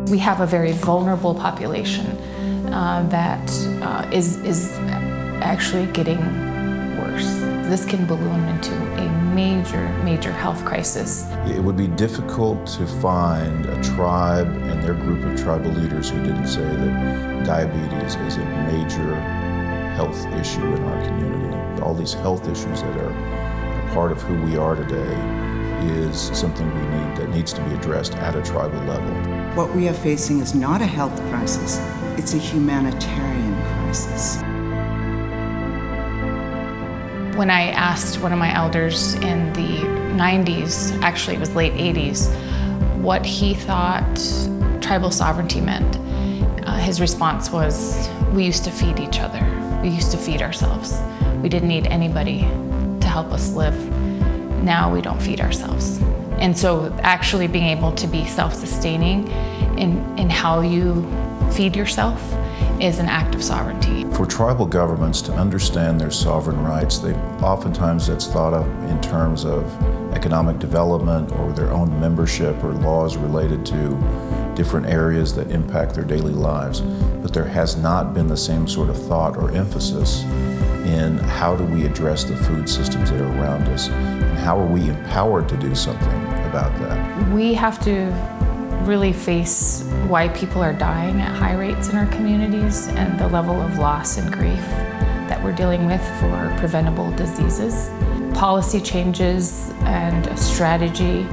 We have a very vulnerable population that is actually getting worse. This can balloon into a major health crisis. It would be difficult to find a tribe and their group of tribal leaders who didn't say that diabetes is a major health issue in our community. All these health issues that are a part of who we are today is something that needs to be addressed at a tribal level. What we are facing is not a health crisis, it's a humanitarian crisis. When I asked one of my elders in the 90s, actually it was late 80s, what he thought tribal sovereignty meant, his response was, we used to feed each other. We used to feed ourselves. We didn't need anybody to help us live. Now we don't feed ourselves. And so actually being able to be self-sustaining in how you feed yourself is an act of sovereignty. For tribal governments to understand their sovereign rights, oftentimes that's thought of in terms of economic development or their own membership or laws related to different areas that impact their daily lives. But there has not been the same sort of thought or emphasis in how do we address the food systems that are around us and how are we empowered to do something about that. We have to really face why people are dying at high rates in our communities and the level of loss and grief that we're dealing with for preventable diseases. Policy changes and a strategy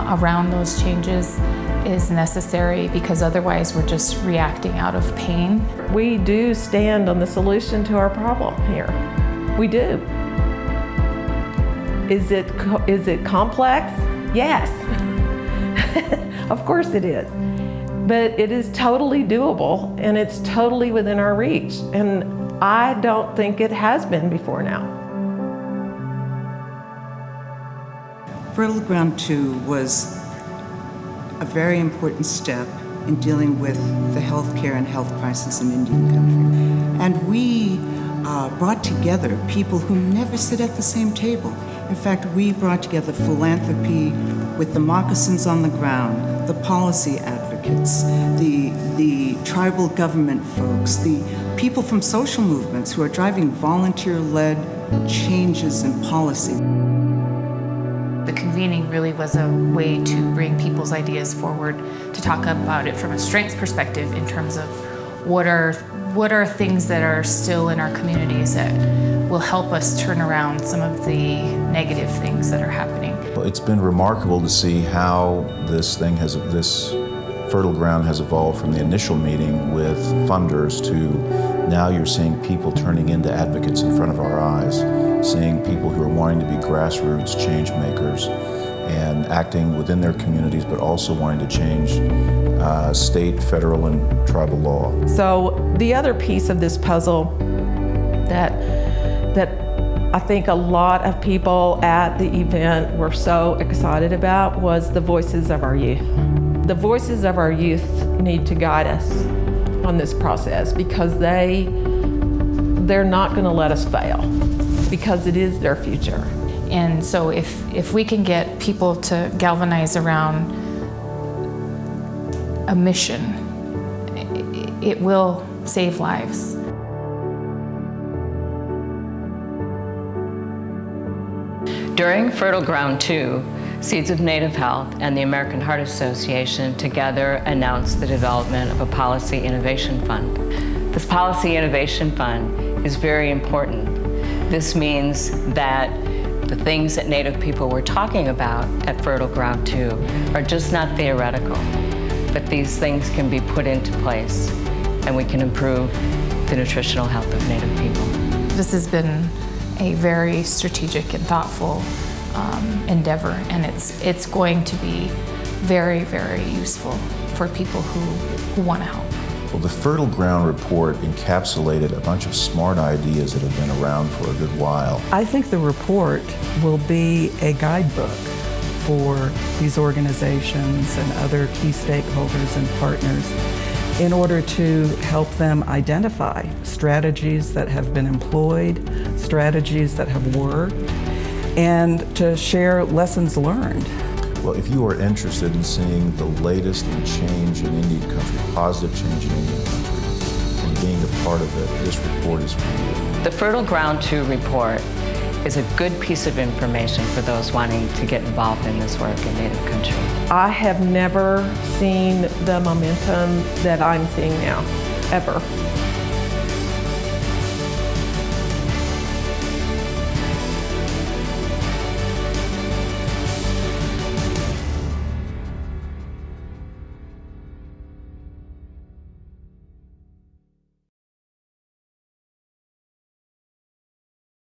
around those changes is necessary because otherwise we're just reacting out of pain. We do stand on the solution to our problem here. We do. Is it complex? Yes. Of course it is. But it is totally doable and it's totally within our reach. And I don't think it has been before now. Fertile Ground 2 was a very important step in dealing with the healthcare and health crisis in Indian country. And we brought together people who never sit at the same table. In fact, we brought together philanthropy with the moccasins on the ground, the policy advocates, the tribal government folks, the people from social movements who are driving volunteer-led changes in policy. The convening really was a way to bring people's ideas forward, to talk about it from a strengths perspective in terms of what are things that are still in our communities that will help us turn around some of the negative things that are happening. It's been remarkable to see how this Fertile Ground has evolved from the initial meeting with funders to now you're seeing people turning into advocates in front of our eyes, seeing people who are wanting to be grassroots change makers and acting within their communities, but also wanting to change state, federal, and tribal law. So the other piece of this puzzle that I think a lot of people at the event were so excited about was the voices of our youth. The voices of our youth need to guide us on this process because they're not going to let us fail because it is their future. And so if we can get people to galvanize around a mission, it will save lives. During Fertile Ground 2, Seeds of Native Health and the American Heart Association together announced the development of a Policy Innovation Fund. This Policy Innovation Fund is very important. This means that the things that Native people were talking about at Fertile Ground 2 are just not theoretical, but these things can be put into place and we can improve the nutritional health of Native people. This has been a very strategic and thoughtful endeavor, and it's going to be very, very useful for people who want to help. Well, the Fertile Ground report encapsulated a bunch of smart ideas that have been around for a good while. I think the report will be a guidebook for these organizations and other key stakeholders and partners in order to help them identify strategies that have been employed, strategies that have worked, and to share lessons learned. Well, if you are interested in seeing the latest in change in Indian country, positive change in Indian country, and being a part of it, this report is for you. The Fertile Ground 2 report is a good piece of information for those wanting to get involved in this work in Native country. I have never seen the momentum that I'm seeing now, ever.